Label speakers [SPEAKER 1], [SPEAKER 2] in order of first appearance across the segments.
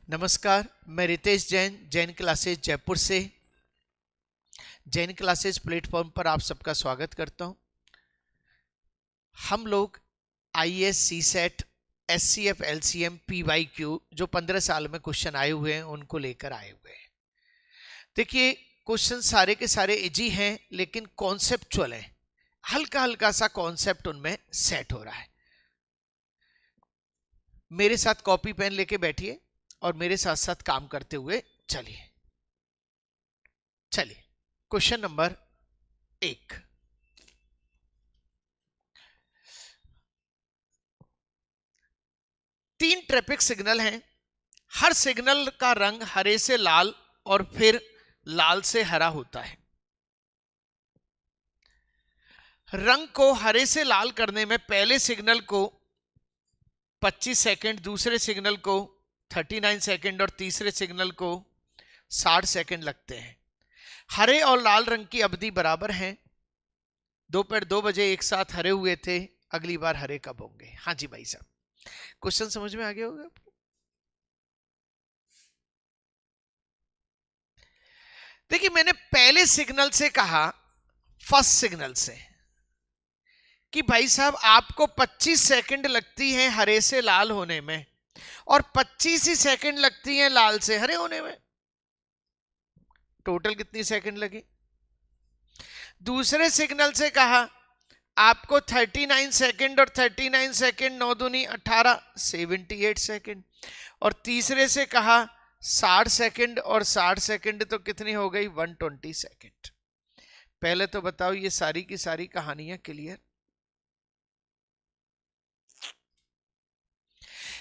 [SPEAKER 1] नमस्कार, मैं रितेश जैन, जैन क्लासेस जयपुर से। जैन क्लासेस प्लेटफॉर्म पर आप सबका स्वागत करता हूं। हम लोग IAS, CSAT, SCF, LCM, PYQ जो 15 साल में क्वेश्चन आए हुए हैं उनको लेकर आए हुए हैं। देखिए, क्वेश्चन सारे के सारे इजी हैं लेकिन कॉन्सेप्चुअल है। हल्का हल्का सा कॉन्सेप्ट उनमें सेट हो रहा है। मेरे साथ कॉपी पेन लेके बैठिए और मेरे साथ साथ काम करते हुए चलिए। Question number 1। तीन ट्रैफिक सिग्नल हैं। हर सिग्नल का रंग हरे से लाल और फिर लाल से हरा होता है। रंग को हरे से लाल करने में पहले सिग्नल को 25 सेकंड, दूसरे सिग्नल को 39 सेकंड और तीसरे सिग्नल को 60 सेकंड लगते हैं। हरे और लाल रंग की अवधि बराबर है। दोपहर 2 बजे एक साथ हरे हुए थे, अगली बार हरे कब होंगे? हाँ जी भाई साहब, क्वेश्चन समझ में आ गया होगा। देखिए, मैंने पहले सिग्नल से कहा, फर्स्ट सिग्नल से, कि भाई साहब आपको 25 सेकंड लगती है हरे से लाल होने में और 25 ही सेकंड लगती है लाल से हरे होने में। टोटल कितनी सेकंड लगी? दूसरे सिग्नल से कहा आपको 39 सेकंड और 39 सेकंड 9 दूनी 18, 78 सेकंड। और तीसरे से कहा 60 सेकंड और 60 सेकंड तो कितनी हो गई? 120 सेकंड। पहले तो बताओ, ये सारी की सारी कहानियां क्लियर?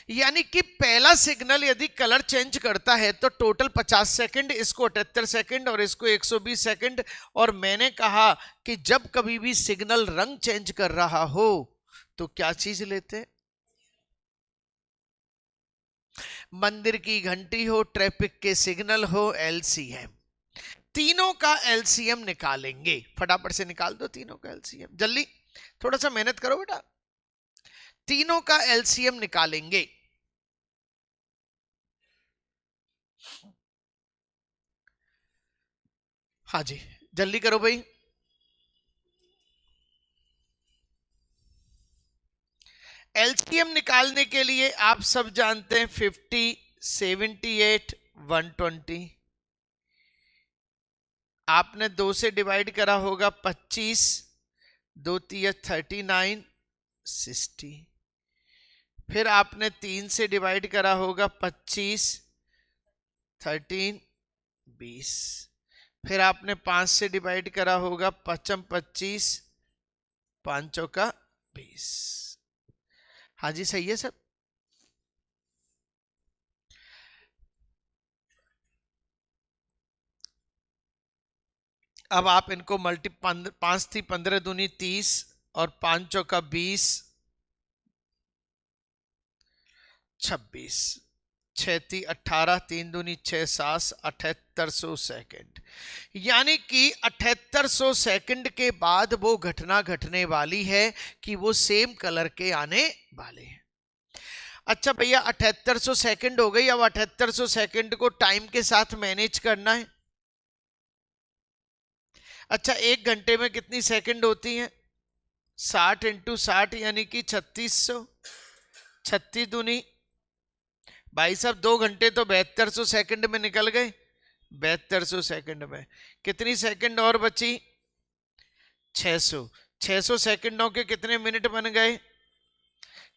[SPEAKER 1] यानी कि पहला सिग्नल यदि कलर चेंज करता है तो टोटल 50 सेकंड, इसको 78 सेकंड और इसको 120 सेकंड। और मैंने कहा कि जब कभी भी सिग्नल रंग चेंज कर रहा हो तो क्या चीज लेते? मंदिर की घंटी हो, ट्रैफिक के सिग्नल हो, एलसीएम। तीनों का एलसीएम निकालेंगे। फटाफट से निकाल दो तीनों का एलसीएम, जल्दी, थोड़ा सा मेहनत करो बेटा। तीनों का एलसीएम निकालेंगे। हाँ जी, जल्दी करो भाई। एलसीएम निकालने के लिए आप सब जानते हैं 50, 78, 120। आपने 2 से डिवाइड करा होगा 25, 2 तिया 39, 60। फिर आपने 3 से डिवाइड करा होगा 25, 13, 20। फिर आपने 5 से डिवाइड करा होगा 5 25, 5 का 20। हाँ जी, सही है सब। अब आप इनको मल्टी 5 थी 15 दूनी 30 और 5 का 20, 26, 6 थी 18, 3 दूनी 6, 7, 7800 सेकंड। यानी कि 7800 सेकंड के बाद वो घटना घटने वाली है कि वो सेम कलर के आने वाले हैं। अच्छा भैया, 7800 सेकंड हो गई। अब 7800 सेकंड को टाइम के साथ मैनेज करना है। अच्छा, एक घंटे में कितनी सेकंड होती हैं? 60 इंटू 60 यानी कि 3600। 36 दूनी, भाई साहब 2 घंटे तो 7200 सेकंड में निकल गए। 7200 सेकंड में कितनी सेकंड और बची? 600। 600 सेकंडों के कितने मिनट बन गए?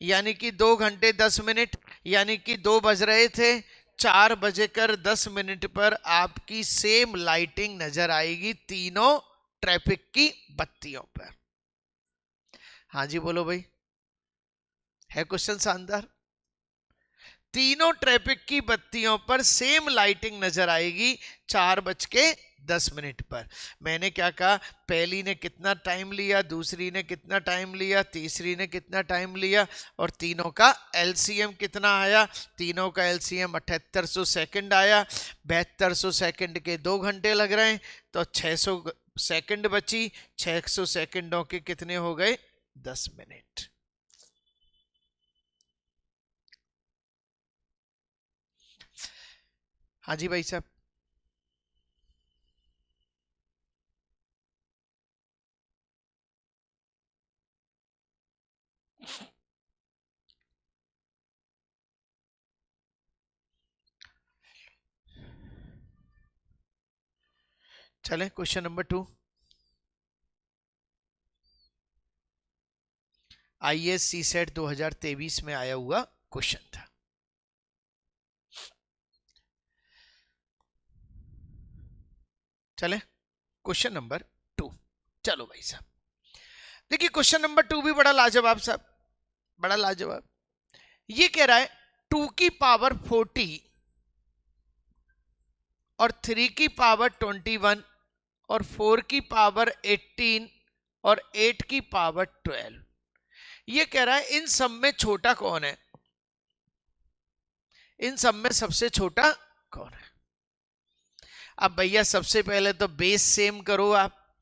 [SPEAKER 1] यानी कि 2 घंटे 10 मिनट, यानी कि 2 बज रहे थे। 4 बजेकर 10 मिनट पर आपकी सेम लाइटिंग नजर आएगी तीनों ट्रैफिक की बत्तियों पर। हाँ जी बोलो भाई, है क्वेश्चन शानदार? तीनों ट्रैफिक की बत्तियों पर सेम लाइटिंग नजर आएगी 4:10 पर। मैंने क्या कहा? पहली ने कितना टाइम लिया, दूसरी ने कितना टाइम लिया, तीसरी ने कितना टाइम लिया, और तीनों का एलसीएम कितना आया? तीनों का एलसीएम 7800 सेकंड आया। 7200 सेकंड के 2 घंटे लग रहे हैं तो 600 सेकंड बची। 600 सेकंडों के कितने हो गए? 10 मिनट। हाँ जी भाई साहब। चलें क्वेश्चन नंबर 2। आईएएस सीसेट 2023 में आया हुआ क्वेश्चन था। चलें क्वेश्चन नंबर 2। चलो भाई साहब, देखिए क्वेश्चन नंबर 2 भी बड़ा लाजवाब साहब, बड़ा लाजवाब। ये कह रहा है 2 की पावर 40 और 3 की पावर 21 और 4 की पावर 18 और 8 की पावर 12। ये कह रहा है इन सब में छोटा कौन है, इन सब में सबसे छोटा कौन है। अब भैया सबसे पहले तो बेस सेम करो आप,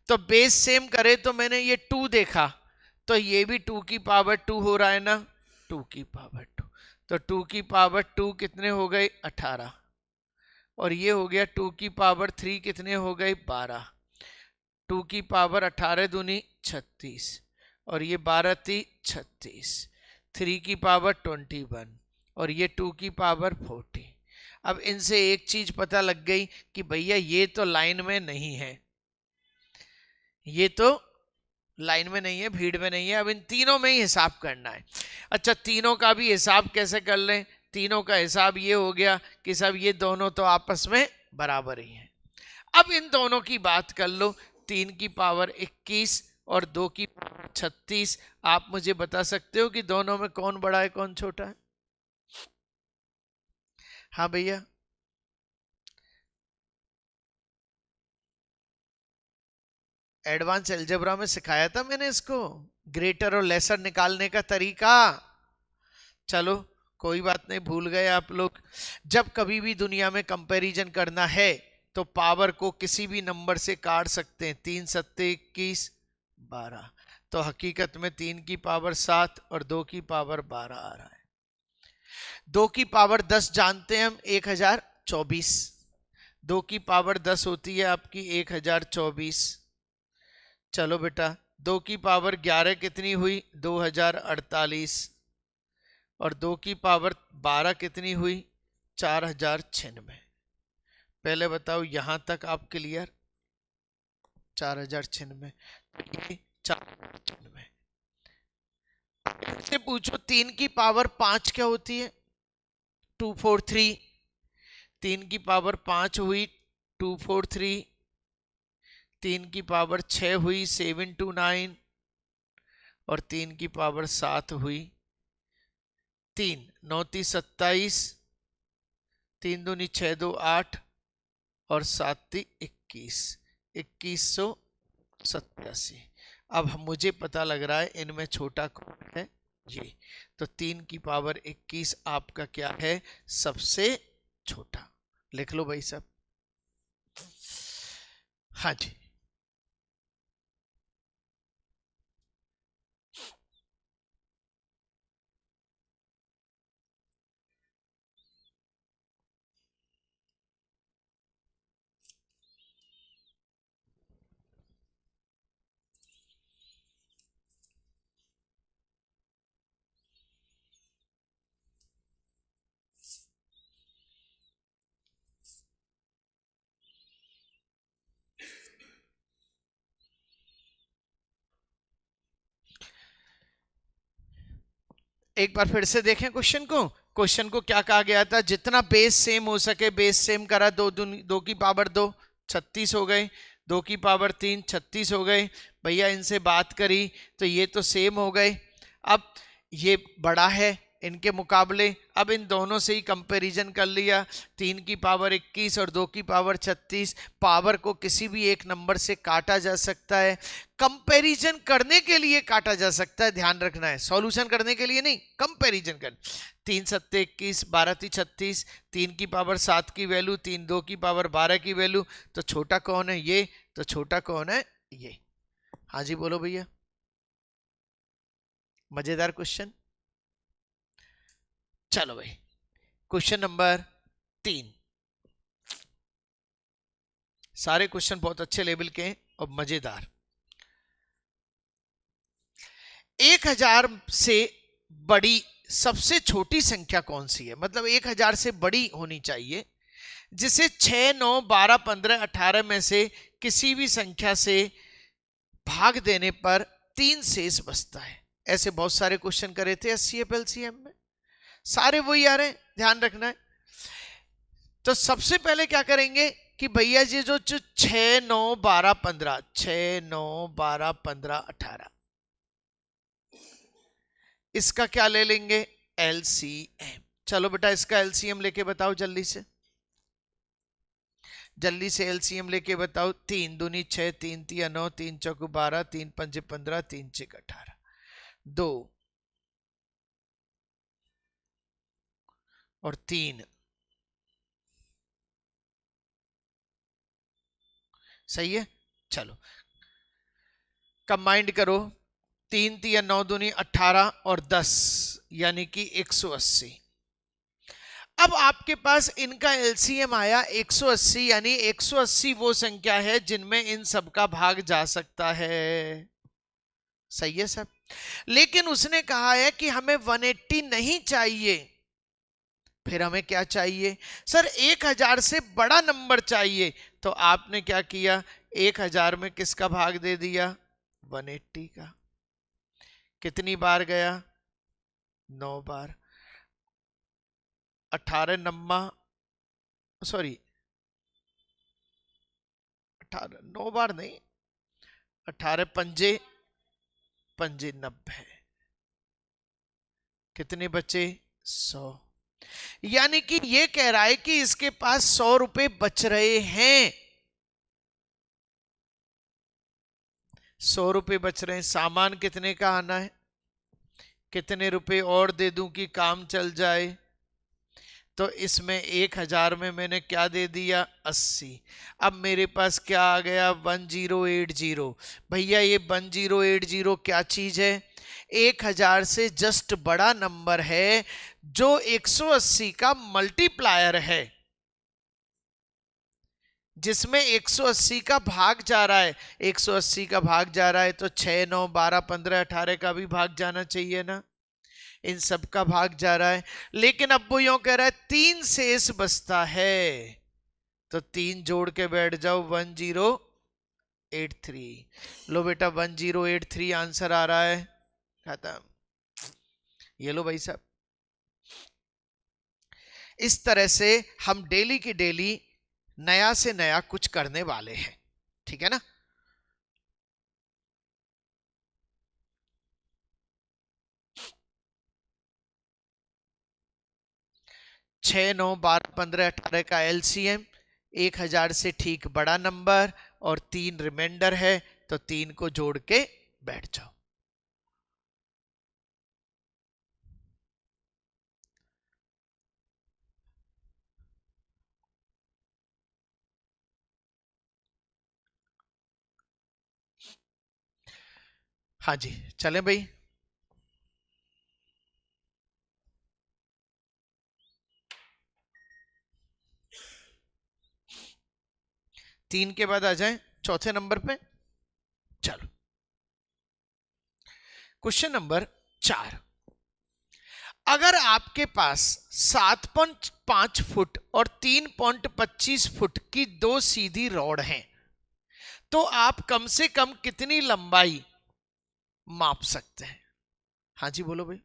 [SPEAKER 1] तो बेस सेम करे तो मैंने ये 2 देखा, तो ये भी 2 की पावर 2 हो रहा है ना, 2 की पावर 2, तो 2 की पावर 2 कितने हो गए 18, और ये हो गया 2 की पावर 3 कितने हो गए 12, 2 की पावर 18 दूनी 36 और ये 12 ती 36, 3 की पावर 21 और ये 2 की पावर 40। अब इनसे एक चीज पता लग गई कि भैया ये तो लाइन में नहीं है, ये तो लाइन में नहीं है, भीड़ में नहीं है। अब इन तीनों में ही हिसाब करना है। अच्छा तीनों का भी हिसाब कैसे कर लें, तीनों का हिसाब ये हो गया कि सब ये दोनों तो आपस में बराबर ही हैं। अब इन दोनों की बात कर लो, 3 की पावर 21 और 2 की पावर 36। आप मुझे बता सकते हो कि दोनों में कौन बड़ा है कौन छोटा है। हाँ भैया, एडवांस अलजेब्रा में सिखाया था मैंने इसको, ग्रेटर और लेसर निकालने का तरीका। चलो कोई बात नहीं, भूल गए आप लोग। जब कभी भी दुनिया में कंपैरिजन करना है तो पावर को किसी भी नंबर से काट सकते हैं, 3 सत्ते 21 12, तो हकीकत में 3 की पावर 7 और 2 की पावर 12 आ रहा है। 2 की पावर 10 जानते हैं हम 1024, 2 की पावर 10 होती है आपकी 1024। चलो बेटा 2 की पावर 11 कितनी हुई 2048 और 2 की पावर 12 कितनी हुई 4096। पहले बताओ यहां तक आप क्लियर, 4096, ये 4096। से पूछो 3 की पावर 5 क्या होती है 243, 3 की पावर 5 हुई 243, 3 की पावर 6 हुई 729 और 3 की पावर 7 हुई 3, 9 ती 27, 3 दूनी 6 2 8 और 7 ती 21, 2187। अब मुझे पता लग रहा है इनमें छोटा कौन है, ये तो 3 की पावर 21 आपका क्या है सबसे छोटा। लिख लो भाई साहब। हाँ जी, एक बार फिर से देखें क्वेश्चन को। क्वेश्चन को क्या कहा गया था, जितना बेस सेम हो सके बेस सेम करा, 2 की पावर 2 36 हो गए, 2 की पावर 3 36 हो गए। भैया इनसे बात करी तो ये तो सेम हो गए। अब ये बड़ा है इनके मुकाबले, अब इन दोनों से ही कंपैरिजन कर लिया, 3 की पावर 21 और 2 की पावर 36। पावर को किसी भी एक नंबर से काटा जा सकता है, कंपैरिजन करने के लिए काटा जा सकता है, ध्यान रखना है, सॉल्यूशन करने के लिए नहीं, कंपैरिजन कर। 3 सत्ते 21, 12 ती 36, 3 की पावर 7 की वैल्यू 3, 2 की पावर 12 की वैल्यू, तो छोटा कौन है ये, तो छोटा कौन है ये। हाँ जी बोलो भैया, मजेदार क्वेश्चन। चलो भाई क्वेश्चन नंबर 3। सारे क्वेश्चन बहुत अच्छे लेवल के हैं और मजेदार। 1000 से बड़ी सबसे छोटी संख्या कौन सी है, मतलब 1000 से बड़ी होनी चाहिए जिसे 6, 9, 12, 15, 18 में से किसी भी संख्या से भाग देने पर 3 शेष बचता है। ऐसे बहुत सारे क्वेश्चन करे थे एचसीएफ एलसीएम में, सारे वही आ रहे हैं, ध्यान रखना है। तो सबसे पहले क्या करेंगे कि भैया जी जो 6, 9, 12, 15, 6, 9, 12, 15, 18, इसका क्या ले लेंगे, एलसीएम। चलो बेटा इसका एलसीएम लेके बताओ जल्दी से, जल्दी से एलसीएम लेके बताओ। 3 दूनी 6, 3 तिया 9, 3 चौको 12, 3 पंजे 15, 3 छक 18, 2 और 3, सही है। चलो कंबाइंड करो, 3 तिया 9 दूनी 18 और 10 यानी कि 180। अब आपके पास इनका एलसीएम आया 180, यानी 180 वो संख्या है जिनमें इन सब का भाग जा सकता है, सही है सब। लेकिन उसने कहा है कि हमें 180 नहीं चाहिए, फिर हमें क्या चाहिए सर, 1000 से बड़ा नंबर चाहिए। तो आपने क्या किया, 1000 में किसका भाग दे दिया, 180 का। कितनी बार गया, 9 बार। 18 नम्मा, सॉरी 18 9 बार नहीं, 18 पंजे 90, कितने बचे, 100। यानी कि ये कह रहा है कि इसके पास 100 रुपए बच रहे हैं, 100 रुपए बच रहे हैं। सामान कितने का आना है, कितने रुपए और दे दूं कि काम चल जाए, तो इसमें 1000 में मैंने क्या दे दिया, 80। अब मेरे पास क्या आ गया, 1080। भैया ये 1080 क्या चीज है, 1000 से जस्ट बड़ा नंबर है जो 180 का मल्टीप्लायर है, जिसमें 180 का भाग जा रहा है। 180 का भाग जा रहा है तो 6, 9, 12, 15, 18 का भी भाग जाना चाहिए ना, इन सब का भाग जा रहा है। लेकिन अब वो यूं कह रहा है 3 शेष बचता है, तो 3 जोड़ के बैठ जाओ, 1083। लो बेटा 1083 आंसर आ रहा है, खत्म। ये लो भाई साहब, इस तरह से हम डेली की डेली नया से नया कुछ करने वाले हैं, ठीक है ना। छह, 9, 12, 15, 18 का एलसीएम, 1000 से ठीक बड़ा नंबर और 3 रिमाइंडर है, तो 3 को जोड़ के बैठ जाओ। हाँ जी चलें भाई। तीन के बाद आ जाएं चौथे नंबर पे। चलो क्वेश्चन नंबर 4, अगर आपके पास 7.5 फुट और 3.25 फुट की 2 सीधी रॉड हैं, तो आप कम से कम कितनी लंबाई माप सकते हैं। हाँ जी बोलो भाई।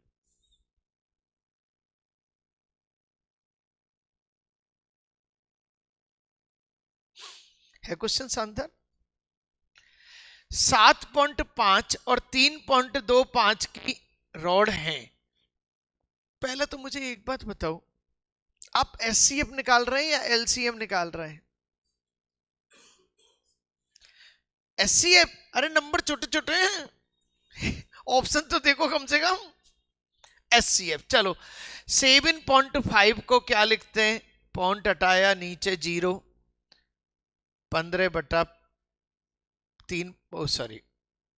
[SPEAKER 1] है क्वेश्चन आंसर। 7.5 और 3.25 की रॉड है। पहले तो मुझे एक बात बताओ, आप एचसीएफ निकाल रहे हैं या एलसीएम निकाल रहे हैं। एचसीएफ, अरे नंबर छोटे छोटे हैं, ऑप्शन तो देखो कम से कम। एचसीएफ चलो 7.5 को क्या लिखते हैं, पॉइंट हटाया नीचे 0, 15/3 सॉरी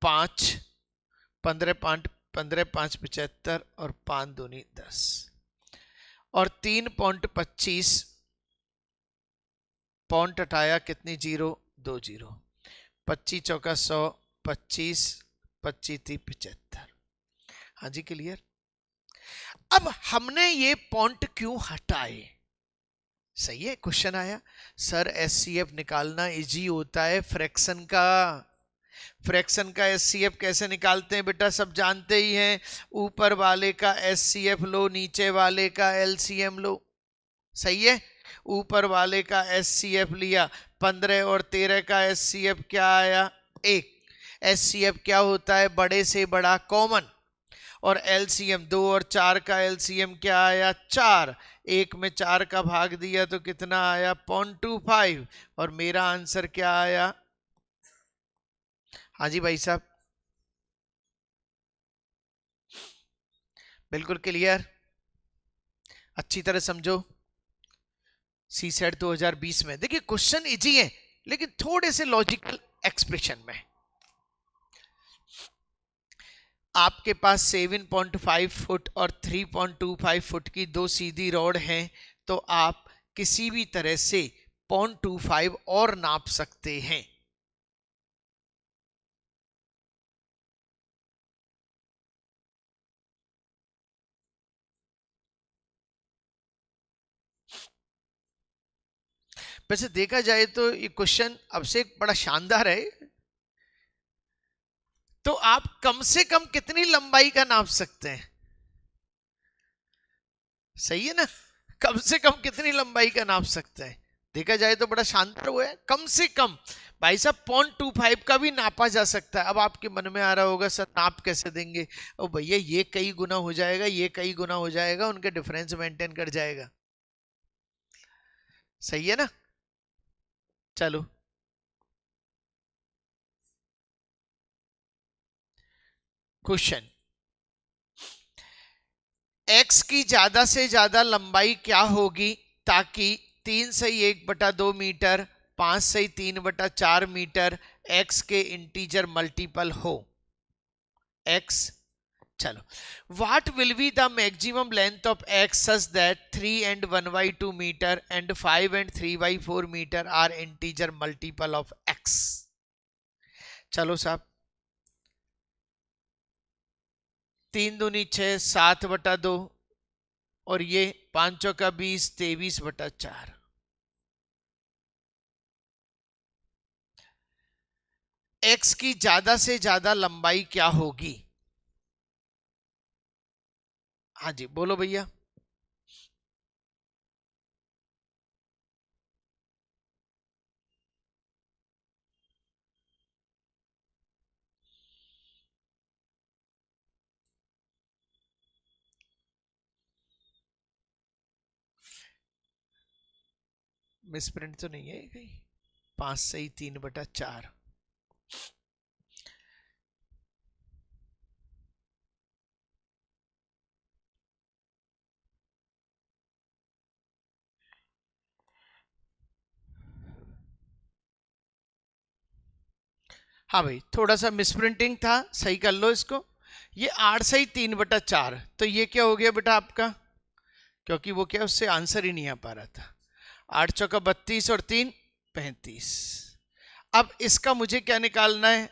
[SPEAKER 1] 5, 15 5 75 और 5 दूनी 10 और 3.25 पॉइंट हटाया कितनी 0, 2 जीरो, 25 चौका 100, 25, 25 × 75। हाँ जी क्लियर। अब हमने ये पॉइंट क्यों हटाए? सही है, क्वेश्चन आया सर एचसीएफ निकालना इजी होता है फ्रैक्शन का। फ्रैक्शन का एचसीएफ कैसे निकालते हैं बेटा, सब जानते ही हैं। ऊपर वाले का एचसीएफ लो, नीचे वाले का एलसीएम लो। सही है, ऊपर वाले का एचसीएफ लिया, 15 और 13 का एचसीएफ क्या आया? 1। एचसीएफ क्या होता है? बड़े से बड़ा कॉमन। और एलसीएम 2 और 4 का एलसीएम क्या आया? 4। 1 में 4 का भाग दिया तो कितना आया? 0.25। और मेरा आंसर क्या आया? हाँ जी भाई साहब, बिल्कुल क्लियर, अच्छी तरह समझो। सी सेट 2020 में देखिए क्वेश्चन इजी है लेकिन थोड़े से लॉजिकल एक्सप्रेशन में। आपके पास 7.5 फुट और 3.25 फुट की दो सीधी रॉड हैं, तो आप किसी भी तरह से 0.25 और नाप सकते हैं। वैसे देखा जाए तो ये क्वेश्चन अब से बड़ा शानदार है। तो आप कम से कम कितनी लंबाई का नाप सकते हैं? सही है ना, कम से कम कितनी लंबाई का नाप सकते हैं? देखा जाए तो बड़ा शानदार हुआ है। कम से कम भाई साहब 0.25 का भी नापा जा सकता है। अब आपके मन में आ रहा होगा सर नाप कैसे देंगे? ओ भैया ये कई गुना हो जाएगा, ये कई गुना हो जाएगा, उनके डिफरेंस मेंटेन कर जाएगा। सही है ना। चलो क्वेश्चन, x की ज्यादा से ज्यादा लंबाई क्या होगी ताकि 3/1/2 मीटर, 5/3/4 मीटर x के इंटीजर मल्टीपल हो। x, चलो, what will be the maximum length of x such that 3 and 1/2 meter and 5 and 3/4 meter are integer multiple of x? चलो साहब, 3 दूनी 6, 7/2 और ये 5 चौका 20, 23/4। x की ज्यादा से ज्यादा लंबाई क्या होगी? हाँ जी बोलो भैया। मिसप्रिंट तो नहीं है कहीं? 5/3/4। हाँ भाई थोड़ा सा मिसप्रिंटिंग था, सही कर लो इसको। ये 8/3/4, तो ये क्या हो गया बेटा आपका? क्योंकि वो क्या उससे आंसर ही नहीं आ पा रहा था। 8 चौका 32 और 3 35। अब इसका मुझे क्या निकालना है?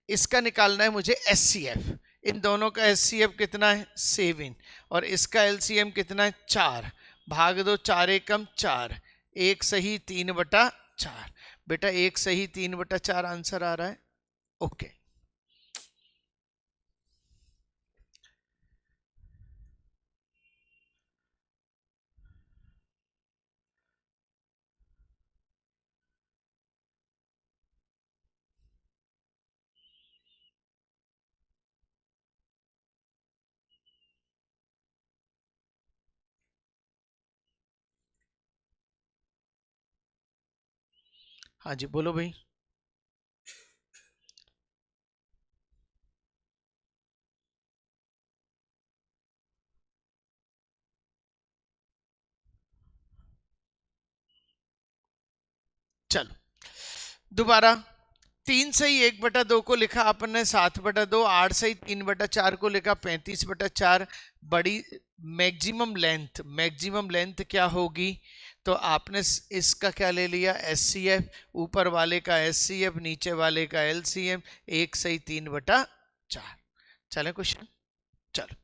[SPEAKER 1] इसका निकालना है मुझे एचसीएफ। इन दोनों का एचसीएफ कितना है? 7। और इसका एलसीएम कितना है? 4। भाग दो, 4 एकम 4, 1/3/4। बेटा 1/3/4 आंसर आ रहा है। ओके, हाँ जी बोलो भाई। चलो दोबारा, 3/1/2 को लिखा आपने 7/2, 8/3/4 को लिखा 35/4। बड़ी मैक्सिमम लेंथ क्या होगी? तो आपने इसका क्या ले लिया, एचसीएफ, ऊपर वाले का एचसीएफ, नीचे वाले का एलसीएम, 1/3/4। चले क्वेश्चन, चलो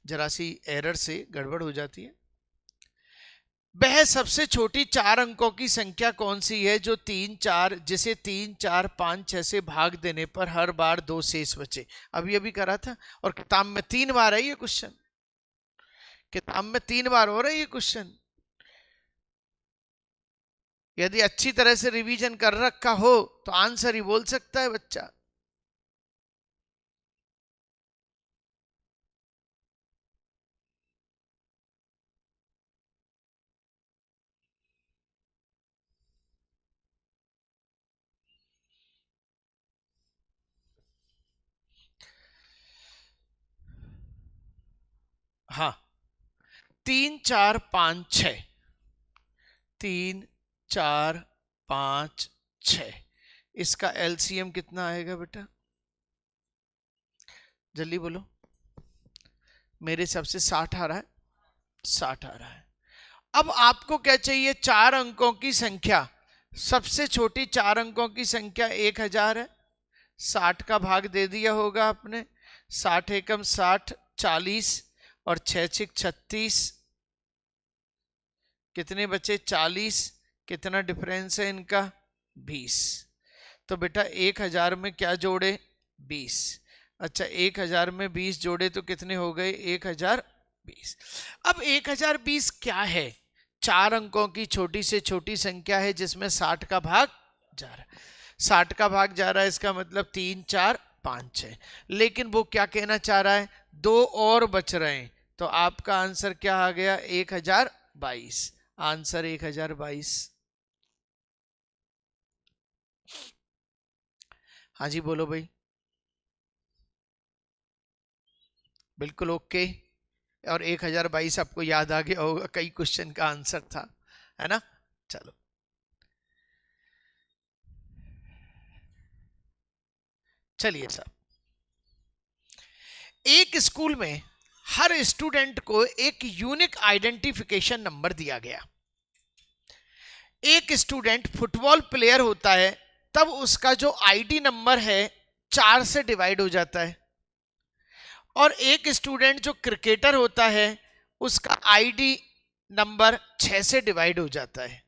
[SPEAKER 1] जरा सी एरर से गड़बड़ हो जाती है। वह सबसे छोटी 4 अंकों की संख्या कौन सी है जो 3, 4 जिसे 3, 4, 5, 6 से भाग देने पर हर बार 2 शेष बचे। अभी करा था, और किताब में 3 बार है ये क्वेश्चन, किताब में 3 बार हो रहा है ये क्वेश्चन। यदि अच्छी तरह से रिवीजन कर रखा हो तो आंसर ही बोल सकता है बच्चा। हाँ, 3, 4, 5, 6, 3, 4, 5, 6, इसका एलसीएम कितना आएगा बेटा, जल्दी बोलो। मेरे हिसाब से 60 आ रहा है, 60 आ रहा है। अब आपको क्या चाहिए, 4 अंकों की संख्या। सबसे छोटी 4 अंकों की संख्या 1000 है, 60 का भाग दे दिया होगा आपने, 60 एकम 60, 40 और 6 6 36, कितने बचे 40, कितना डिफरेंस है इनका 20। तो बेटा 1000 में क्या जोड़े 20, अच्छा 1000 में 20 जोड़े तो कितने हो गए 1020। अब 1020 क्या है, 4 अंकों की छोटी से छोटी संख्या है जिसमें 60 का भाग जा रहा है, 60 का भाग जा रहा है, इसका मतलब 3, 4, 5, 6। लेकिन वो क्या कहना चाह रहा है, 2 और बच रहे हैं, तो आपका आंसर क्या आ गया 1022, आंसर 1022। हाँ जी बोलो भाई, बिल्कुल ओके। और 1022 आपको याद आ गया होगा, कई क्वेश्चन का आंसर था, है ना। चलो चलिए साहब, एक स्कूल में हर स्टूडेंट को एक यूनिक आइडेंटिफिकेशन नंबर दिया गया। एक स्टूडेंट फुटबॉल प्लेयर होता है तब उसका जो आईडी नंबर है 4 से डिवाइड हो जाता है, और एक स्टूडेंट जो क्रिकेटर होता है उसका आईडी नंबर 6 से डिवाइड हो जाता है।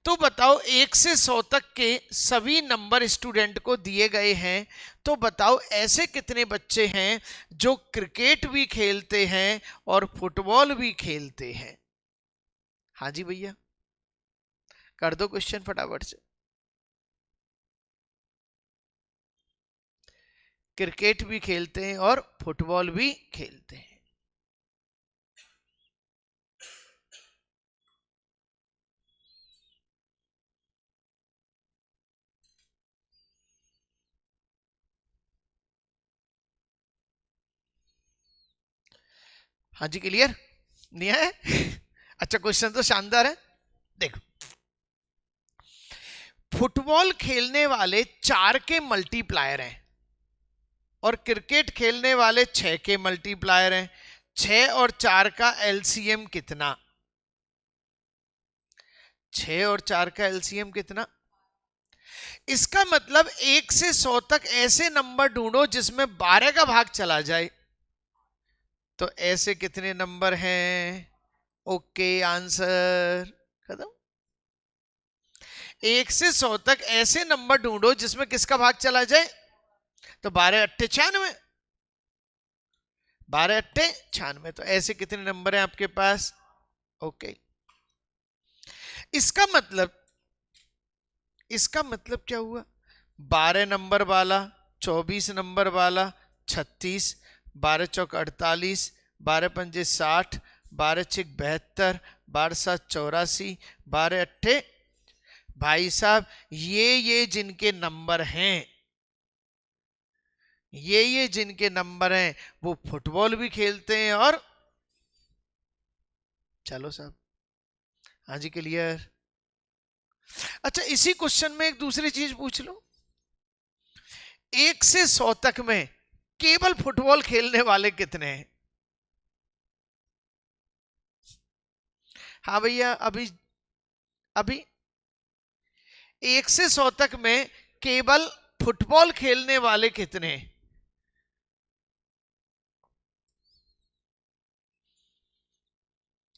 [SPEAKER 1] तो बताओ 1 से 100 तक के सभी नंबर स्टूडेंट को दिए गए हैं, तो बताओ ऐसे कितने बच्चे हैं जो क्रिकेट भी खेलते हैं और फुटबॉल भी खेलते हैं। हाँ जी भैया, कर दो क्वेश्चन फटाफट से। क्रिकेट भी खेलते हैं और फुटबॉल भी खेलते हैं। हाँ जी क्लियर नहीं है अच्छा क्वेश्चन तो शानदार है। देखो, फुटबॉल खेलने वाले 4 के मल्टीप्लायर हैं और क्रिकेट खेलने वाले 6 के मल्टीप्लायर हैं। 6 और 4 का एलसीएम कितना, 6 और 4 का एलसीएम कितना। इसका मतलब 1 से 100 तक ऐसे नंबर ढूंढो जिसमें 12 का भाग चला जाए। तो ऐसे कितने नंबर हैं, ओके आंसर खत्म। 1 से 100 तक ऐसे नंबर ढूंढो जिसमें किसका भाग चला जाए, तो 12 अट्ठे 96, 12 अट्ठे 96। तो ऐसे कितने नंबर हैं आपके पास, ओके। इसका मतलब क्या हुआ, 12 नंबर वाला, 24 नंबर वाला 36, 12 चौक 48, 12 पंजे 60, 12 छिक 72, 12 सात 84, 12 अट्ठे। भाई साहब ये जिनके नंबर हैं, ये जिनके नंबर हैं वो फुटबॉल भी खेलते हैं और, चलो साहब हाँ जी क्लियर। अच्छा इसी क्वेश्चन में एक दूसरी चीज पूछ लो, 1 से 100 तक में केवल फुटबॉल खेलने वाले कितने हैं। हाँ भैया, अभी अभी 1 से 100 तक में केवल फुटबॉल खेलने वाले कितने?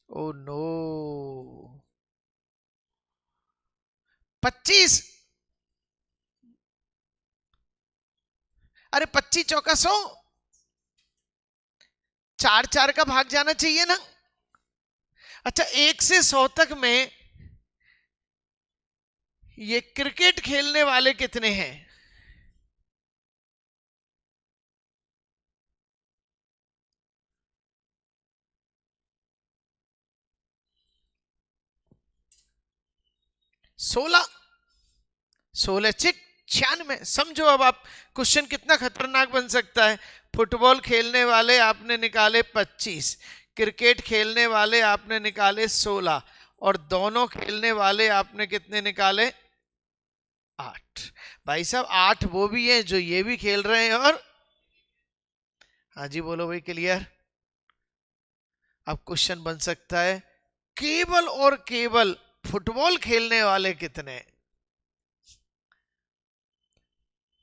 [SPEAKER 1] Oh no, 25। अरे 25 चौका 100, 4 4 का भाग जाना चाहिए ना। अच्छा, 1 से 100 तक में ये क्रिकेट खेलने वाले कितने हैं? सोलह। 16 96 समझो। अब आप क्वेश्चन कितना खतरनाक बन सकता है। फुटबॉल खेलने वाले आपने निकाले 25, क्रिकेट खेलने वाले आपने निकाले 16, और दोनों खेलने वाले आपने कितने निकाले? 8। भाई साहब 8 वो भी हैं जो ये भी खेल रहे हैं, और हाँ जी बोलो भाई, क्लियर। अब क्वेश्चन बन सकता है, केवल और केवल फुटबॉल खेलने वाले कितने?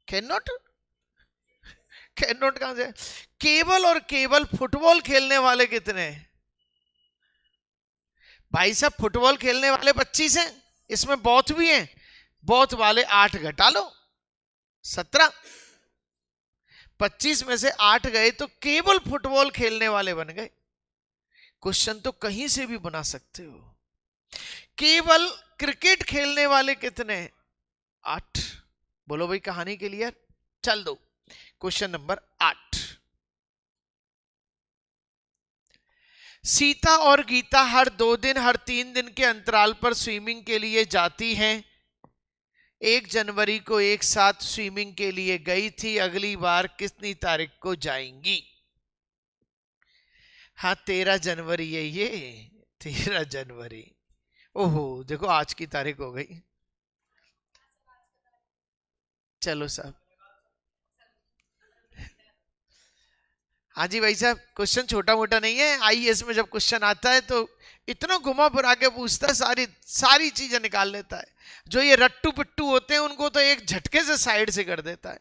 [SPEAKER 1] कैन नॉट, कैन नॉट कहां से? केवल और केवल फुटबॉल खेलने वाले कितने? भाई साहब फुटबॉल खेलने वाले 25 हैं, इसमें बॉथ भी हैं, बॉथ वाले 8 घटा लो, 17। 25 में से 8 गए तो केवल फुटबॉल खेलने वाले बन गए। क्वेश्चन तो कहीं से भी बना सकते हो। केवल क्रिकेट खेलने वाले कितने? 8। बोलो भाई, कहानी क्लियर। चल दो क्वेश्चन नंबर 8। सीता और गीता हर 2 दिन हर 3 दिन के अंतराल पर स्विमिंग के लिए जाती हैं। 1 जनवरी को एक साथ स्विमिंग के लिए गई थी, अगली बार कितनी तारीख को जाएंगी? हाँ 13 जनवरी है ये, 13 जनवरी। ओहो देखो, आज की तारीख हो गई। चलो साहब, हाँ जी भाई साहब, क्वेश्चन छोटा मोटा नहीं है। आईएएस में जब क्वेश्चन आता है तो इतना घुमा फिरा के पूछता है, सारी सारी चीजें निकाल लेता है। जो ये रट्टू पिट्टू होते हैं उनको तो एक झटके से साइड से कर देता है।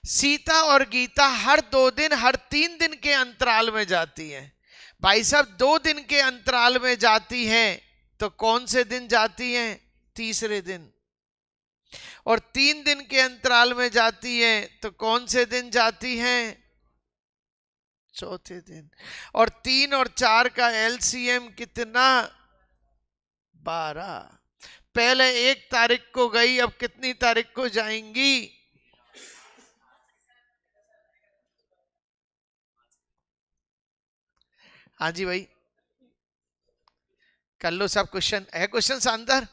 [SPEAKER 1] सीता और गीता हर 2 दिन हर 3 दिन के अंतराल में जाती हैं। भाई साहब 2 दिन के अंतराल में जाती हैं तो कौन से दिन जाती हैं? तीसरे दिन। और 3 दिन के अंतराल में जाती हैं तो कौन से दिन जाती हैं? चौथे दिन। और 3 और 4 का एलसीएम कितना? 12। पहले 1 तारीख को गई, अब कितनी तारीख को जाएंगी? हाँ जी भाई, कर लो सब। क्वेश्चन है, क्वेश्चन शानदार।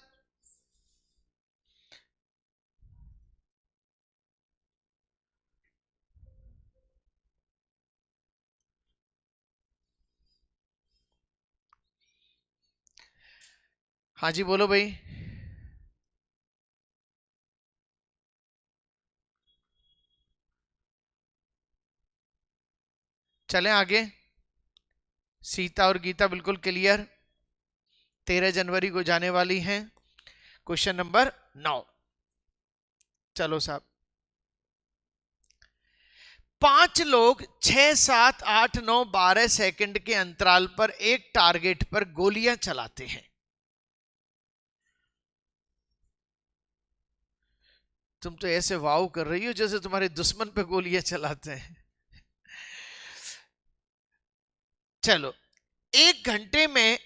[SPEAKER 1] हाँ जी बोलो भाई। चलें आगे। सीता और गीता बिल्कुल क्लियर, 13 जनवरी को जाने वाली हैं। Question number 9। चलो साहब, 5 लोग 6 7 8 9 12 सेकंड के अंतराल पर एक टारगेट पर गोलियां चलाते हैं। तुम तो ऐसे वाव कर रही हो जैसे तुम्हारे दुश्मन पे गोलियां चलाते हैं। चलो, 1 घंटे में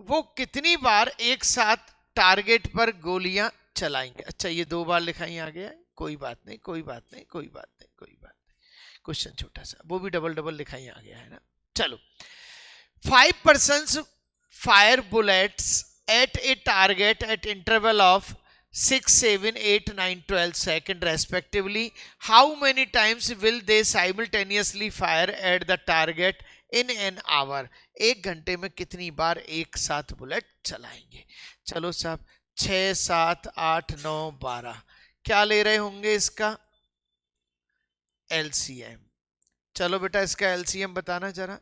[SPEAKER 1] वो कितनी बार एक साथ टारगेट पर गोलियां चलाएंगे? अच्छा ये 2 बार लिखाई आ गया है, कोई बात नहीं, कोई बात नहीं, कोई बात नहीं, कोई बात नहीं। क्वेश्चन छोटा सा, वो भी डबल डबल लिखाई आ गया है ना। चलो, 5 persons fire bullets at a target at interval of 6 7 8 9 12 seconds respectively. How many times will they simultaneously fire at the target in an hour? 1 घंटे में कितनी बार एक साथ बुलेट चलाएंगे? चलो साहब, 6 7 8 9 12, क्या ले रहे होंगे इसका? एलसीएम। चलो बेटा, इसका एलसीएम बताना जरा।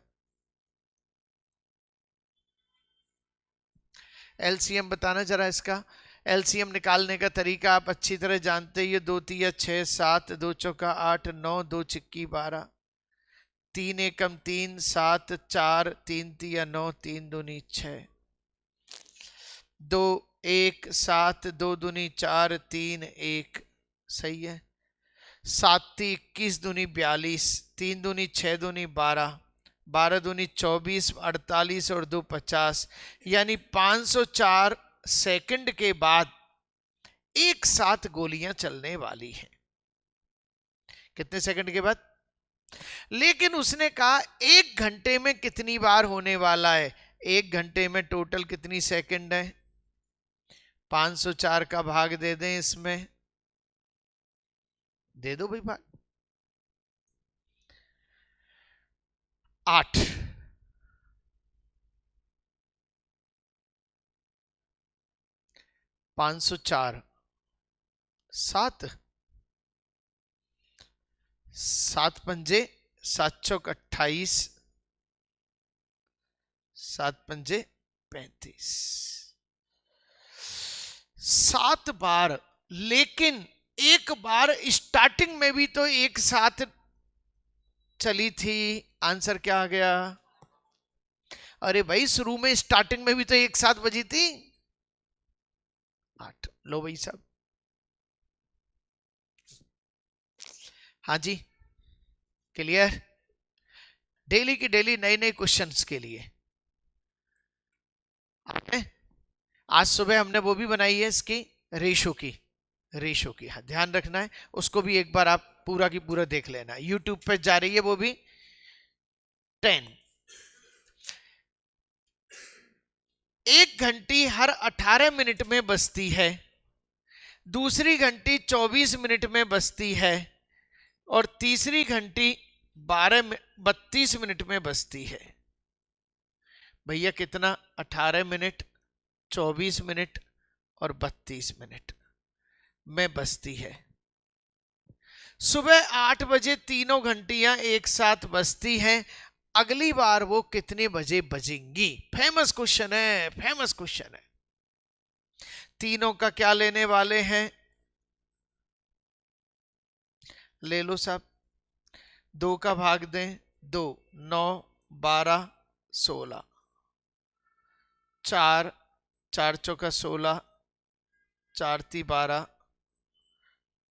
[SPEAKER 1] एलसीएम बताना जरा इसका। एलसीएम निकालने का तरीका आप अच्छी तरह जानते ही, 2 तिया 6 7, 2 चौका 8 9, 2 चिक्की 12, 3 एकम 3 7 4, 3 तिया 9, 3 दूनी 6, 2 1 7, 2 दूनी 4, 3 1, सही है। 7 ती 21 दूनी 42, 3 दूनी 6 दूनी 12, 12 दूनी 24, 48 और 2 50, यानी 504 सेकंड के बाद एक साथ गोलियां चलने वाली हैं। कितने सेकंड के बाद? लेकिन उसने कहा 1 घंटे में कितनी बार होने वाला है। 1 घंटे में टोटल कितनी सेकंड है? 504 का भाग दे दें इसमें, दे दो भाई भाग। 8, 504, 7, 7 पंजे 7 चौक 28, 7 पंजे 35, 7 बार। लेकिन एक बार स्टार्टिंग में भी तो एक साथ चली थी। आंसर क्या आ गया? अरे भाई शुरू में स्टार्टिंग में भी तो एक साथ बजी थी 8। लो भाई साहब, हाँ जी, क्लियर। डेली की डेली नए नए क्वेश्चंस के लिए आज सुबह हमने वो भी बनाई है इसकी रेशो की, हाँ ध्यान रखना है उसको भी। एक बार आप पूरा की पूरा देख लेना, यूट्यूब पे जा रही है वो भी 10। 1 घंटी हर 18 मिनट में बजती है, दूसरी घंटी 24 मिनट में बजती है और तीसरी घंटी 32 मिनट में बजती है। भैया कितना? 18 मिनट, 24 मिनट और 32 मिनट में बजती है। सुबह 8 बजे तीनों घंटियां एक साथ बजती हैं। अगली बार वो कितने बजे बजेंगी? फेमस क्वेश्चन है, फेमस क्वेश्चन है। तीनों का क्या लेने वाले हैं? ले लो साहब, 2 का भाग दें 2, 9 12 16, 4 4 चौका 16, 4 ती 12,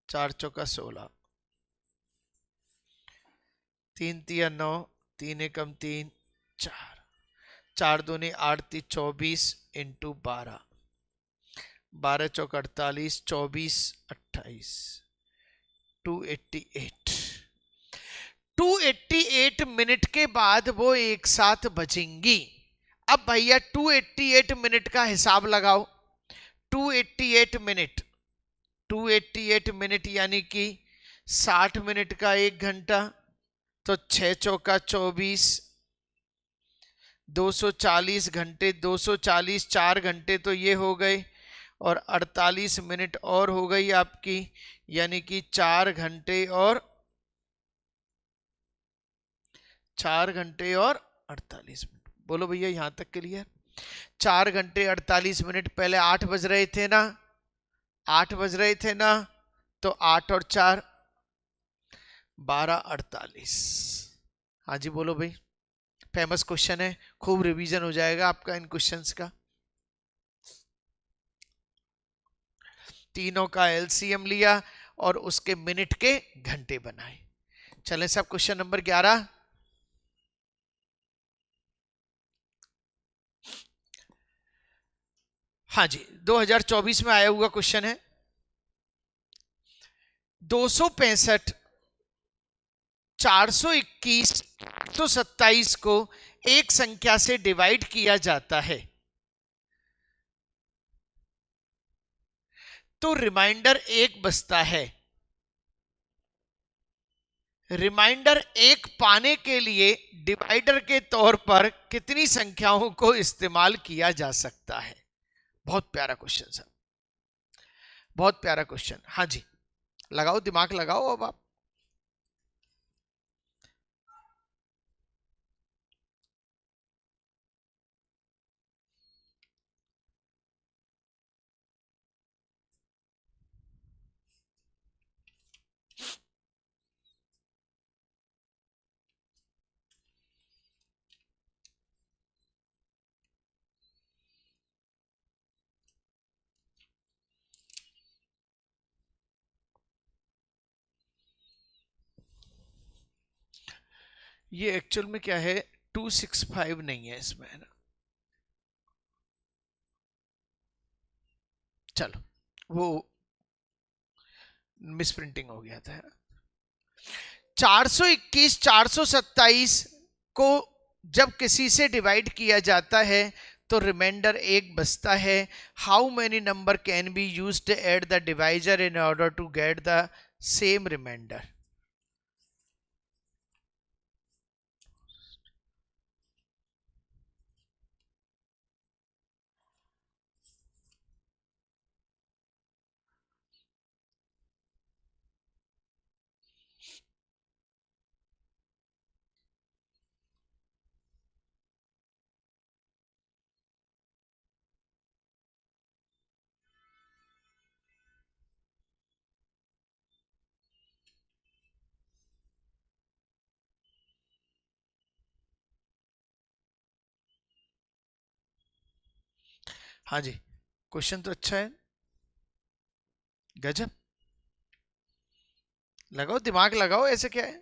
[SPEAKER 1] 4 चौका 16, 3 तिया 9, 3 एकम 3 4, 4 दूनी 8 ती 24 इंटू 12, 12 चौक 48, 24 28, 288। 288 मिनट के बाद वो एक साथ बजेंगी। अब भैया 288 मिनट का हिसाब लगाओ। 288 मिनट, 288 मिनट यानी कि 60 मिनट का 1 घंटा, तो 6 चौका 24, 240 घंटे, 240 4 घंटे तो ये हो गए, और 48 मिनट और हो गई आपकी, यानी कि 4 घंटे और 48 मिनट। बोलो भैया यहां तक क्लियर? 4 घंटे 48 मिनट। पहले 8 बज रहे थे ना, 8 बज रहे थे ना, तो 8 और 4 12 48। हाँ जी बोलो भाई, फेमस क्वेश्चन है, खूब रिवीजन हो जाएगा आपका इन क्वेश्चंस का। तीनों का एलसीएम लिया और उसके मिनट के घंटे बनाए। चलें सब, क्वेश्चन नंबर 11। हाँ जी, 2024 में आया हुआ क्वेश्चन है। 265 421 127 को एक संख्या से डिवाइड किया जाता है तो रिमाइंडर 1 बचता है। रिमाइंडर 1 पाने के लिए डिवाइडर के तौर पर कितनी संख्याओं को इस्तेमाल किया जा सकता है? बहुत प्यारा क्वेश्चन सर, बहुत प्यारा क्वेश्चन। हाँ जी, लगाओ दिमाग लगाओ अब आप। ये एक्चुअल में क्या है, 265 नहीं है इसमें, है ना। चलो वो मिसप्रिंटिंग हो गया था, है ना। 421 427 को जब किसी से डिवाइड किया जाता है तो रिमाइंडर एक बचता है। How many number can be used at the divisor in order to get the same remainder. हाँ जी, क्वेश्चन तो अच्छा है, गजब। लगाओ दिमाग लगाओ, ऐसे क्या है।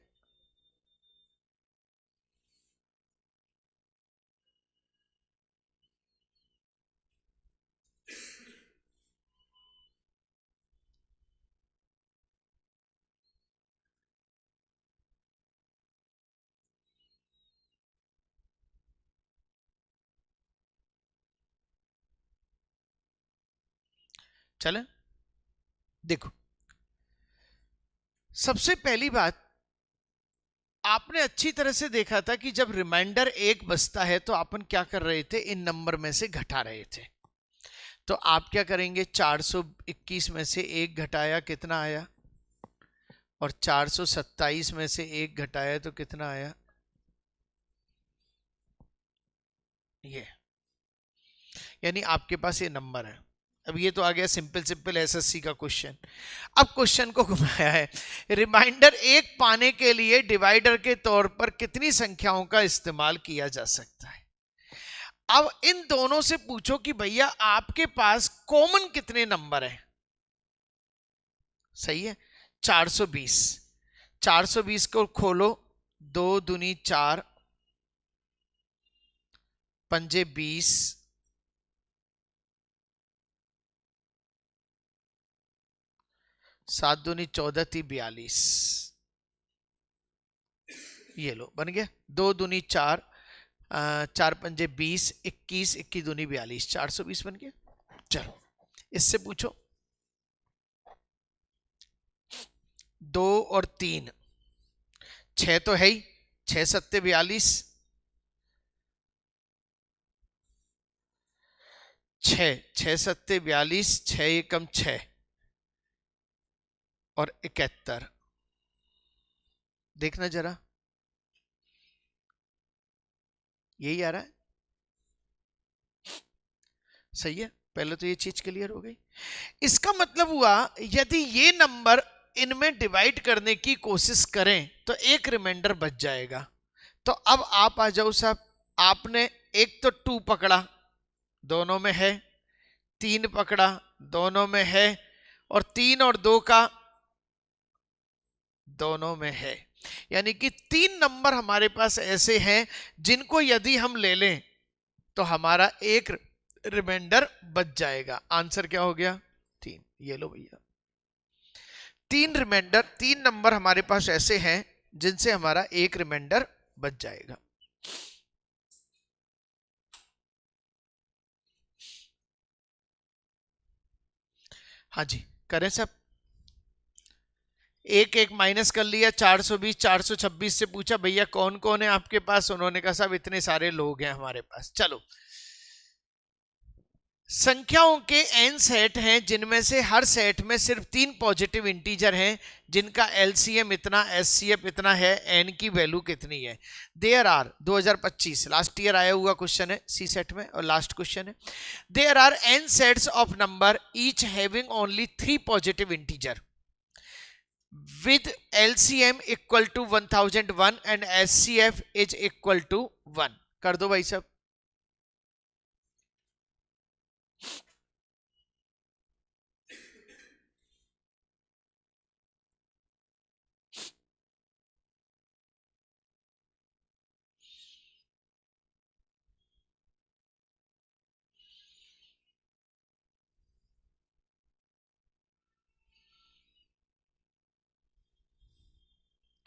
[SPEAKER 1] चले देखो, सबसे पहली बात, आपने अच्छी तरह से देखा था कि जब रिमाइंडर एक बचता है तो अपन क्या कर रहे थे, इन नंबर में से घटा रहे थे। तो आप क्या करेंगे, 421 में से एक घटाया कितना आया, और 427 में से एक घटाया तो कितना आया, ये। यानी आपके पास ये नंबर है। अब ये तो आ गया सिंपल सिंपल एसएससी का क्वेश्चन। अब क्वेश्चन को घुमाया है, रिमाइंडर एक पाने के लिए डिवाइडर के तौर पर कितनी संख्याओं का इस्तेमाल किया जा सकता है। अब इन दोनों से पूछो कि भैया आपके पास कॉमन कितने नंबर हैं। सही है, 420। 420 को खोलो, 2 दूनी 4, पंजे 20, 7 दूनी 14, 42। ये लो बन गया, 2 दूनी 4, 4 पंजे 20, 21, 21 दूनी 42, 420 बन गया। चलो इससे पूछो, 2 और 3, 6 तो है ही, 6 सत्ते 42, 6 6 सत्ते 42, 6 एकम 6 और 71। देखना जरा, यही आ रहा है। सही है, पहले तो ये चीज क्लियर हो गई। इसका मतलब हुआ यदि ये नंबर इनमें डिवाइड करने की कोशिश करें तो एक रिमाइंडर बच जाएगा। तो अब आप आ जाओ साहब, आपने एक तो 2 पकड़ा, दोनों में है, 3 पकड़ा, दोनों में है, और 3 और 2 का दोनों में है। यानी कि 3 नंबर हमारे पास ऐसे हैं जिनको यदि हम ले लें तो हमारा एक रिमाइंडर बच जाएगा। आंसर क्या हो गया, 3। ये लो भैया, 3 नंबर हमारे पास ऐसे हैं जिनसे हमारा एक रिमाइंडर बच जाएगा। हाँ जी, करें सब। एक एक माइनस कर लिया, 420 426 से पूछा भैया कौन कौन है आपके पास, उन्होंने कहा साहब इतने सारे लोग हैं हमारे पास। चलो, संख्याओं के n सेट हैं जिनमें से हर सेट में सिर्फ 3 पॉजिटिव इंटीजर हैं जिनका एलसीएम इतना, एचसीएफ इतना है, n की वैल्यू कितनी है। देयर आर, 2025 लास्ट ईयर आया हुआ क्वेश्चन है सी सेट में और लास्ट क्वेश्चन है। There are n sets of number each having only 3 positive integer with LCM equal to 1001 and SCF is equal to 1। कर दो भाई साहब।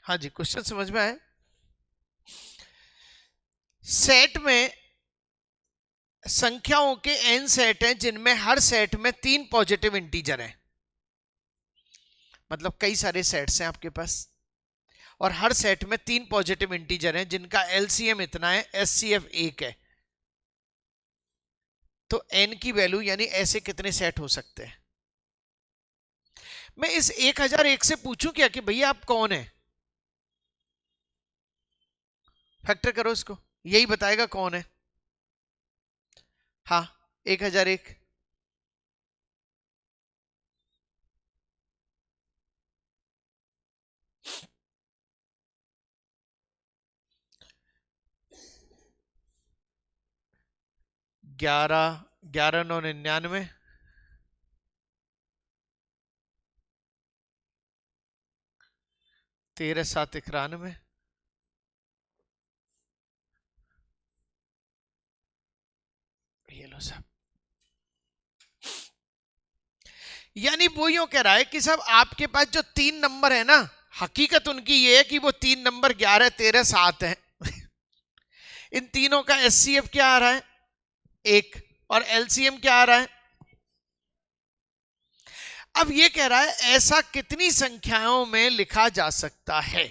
[SPEAKER 1] हाँ जी, क्वेश्चन समझ में आए। सेट में संख्याओं के n सेट हैं जिनमें हर सेट में 3 पॉजिटिव इंटीजर हैं। मतलब कई सारे सेट्स हैं आपके पास और हर सेट में 3 पॉजिटिव इंटीजर हैं जिनका एलसीएम इतना है, एचसीएफ 1 है। तो n की वैल्यू यानी ऐसे कितने सेट हो सकते हैं। मैं इस 1001 से पूछूं क्या कि भैया आप कौन है, फैक्टर करो इसको, यही बताएगा कौन है। हाँ, 1001 11 9 99 13 7 91 ये लो साहब। यानी वो यूं कह रहा है कि साहब आपके पास जो 3 नंबर है ना, हकीकत उनकी ये है कि वो 3 नंबर 11 13 7 है। इन तीनों का एचसीएफ क्या आ रहा है, 1, और एलसीएम क्या आ रहा है। अब ये कह रहा है ऐसा कितनी संख्याओं में लिखा जा सकता है।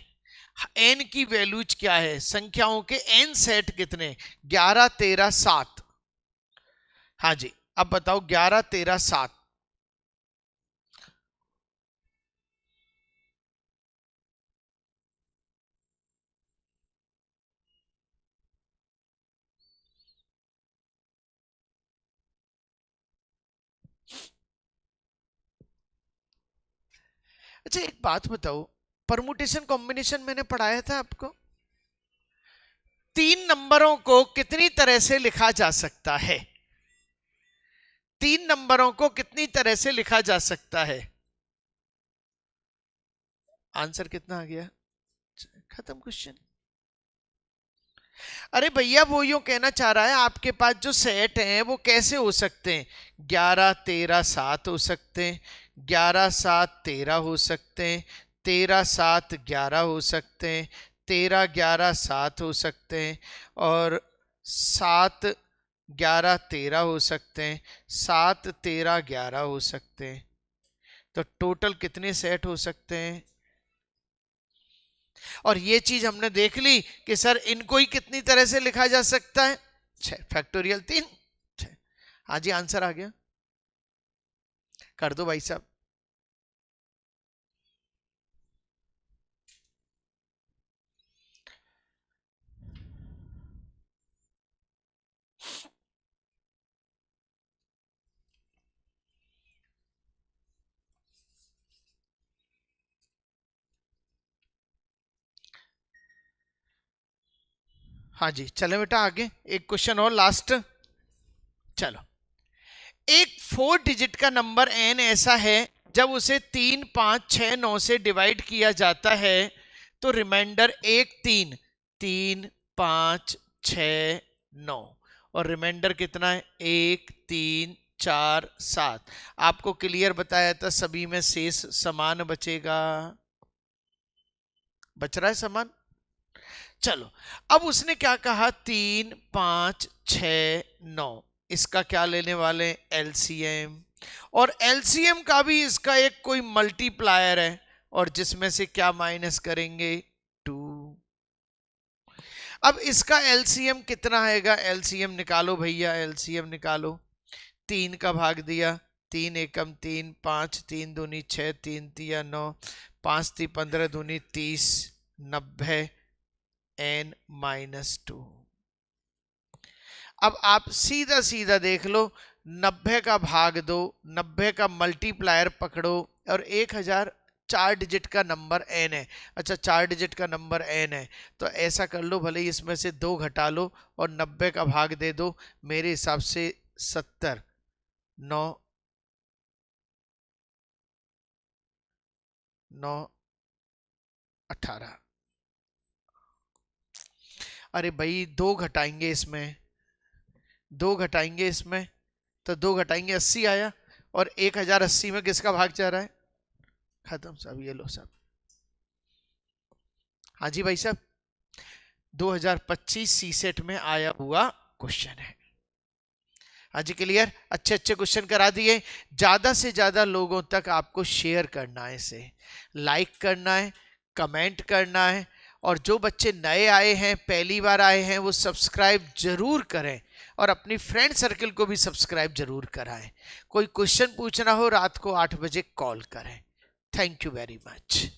[SPEAKER 1] एन की वैल्यूज क्या है, संख्याओं के एन सेट कितने, 11 13 7। हाँ जी, अब बताओ 11 13 7। अच्छा एक बात बताओ, परमुटेशन कॉम्बिनेशन मैंने पढ़ाया था आपको, 3 नंबरों को कितनी तरह से लिखा जा सकता है। 3 नंबरों को कितनी तरह से लिखा जा सकता है। आंसर कितना आ गया, खत्म क्वेश्चन। अरे भैया वो यूं कहना चाह रहा है आपके पास जो सेट हैं वो कैसे हो सकते हैं, 11 13 7 हो सकते हैं, 11 7 13 हो सकते हैं, 13 7 11 हो सकते हैं, 13 11 7 हो सकते हैं, और 7 11 13 हो सकते हैं, 7 13 11 हो सकते हैं। तो टोटल कितने सेट हो सकते हैं। और ये चीज हमने देख ली कि सर इनको ही कितनी तरह से लिखा जा सकता है, 6 फैक्टोरियल 3 6। हाँ जी, आंसर आ गया, कर दो भाई साहब। हाँ जी, चले बेटा आगे, एक क्वेश्चन और लास्ट। चलो, एक 4 डिजिट का नंबर एन ऐसा है जब उसे 3 5 6 9 से डिवाइड किया जाता है तो रिमाइंडर 1 3 3 5 6 9, और रिमाइंडर कितना है 1 3 4 7। आपको क्लियर बताया था सभी में शेष समान बचेगा, बच रहा है समान। चलो, अब उसने क्या कहा, 3 5 6 9, इसका क्या लेने वाले, एलसीएम, और एलसीएम का भी इसका एक कोई मल्टीप्लायर है और जिसमें से क्या माइनस करेंगे, 2। अब इसका एलसीएम कितना आएगा, एलसीएम निकालो भैया, एलसीएम निकालो। 3 का भाग दिया, 3 एकम 3, 5 3 दूनी 6, 3 तिया 9, 5 ती 15 दूनी 30, 90 n-2। अब आप सीधा सीधा देख लो, 90 का भाग दो, 90 का मल्टीप्लायर पकड़ो, और 1000 4 डिजिट का नंबर n है। अच्छा 4 डिजिट का नंबर n है तो ऐसा कर लो, भले ही इसमें से 2 घटा लो और 90 का भाग दे दो, मेरे हिसाब से 70 9 9 18। अरे भाई 2 घटाएंगे इसमें, 2 घटाएंगे इसमें, तो 2 घटाएंगे 80 आया, और 1080 में किसका भाग जा रहा है, खत्म सब, ये लो सब। हाँ जी भाई साहब, 2025 सीसेट में आया हुआ क्वेश्चन है। हाँ जी क्लियर, अच्छे अच्छे क्वेश्चन करा दिए। ज्यादा से ज्यादा लोगों तक आपको शेयर करना है, इसे लाइक करना है, कमेंट करना है, और जो बच्चे नए आए हैं, पहली बार आए हैं, वो सब्सक्राइब जरूर करें और अपनी फ्रेंड सर्कल को भी सब्सक्राइब जरूर कराएं। कोई क्वेश्चन पूछना हो रात को 8 बजे कॉल करें। Thank you very much.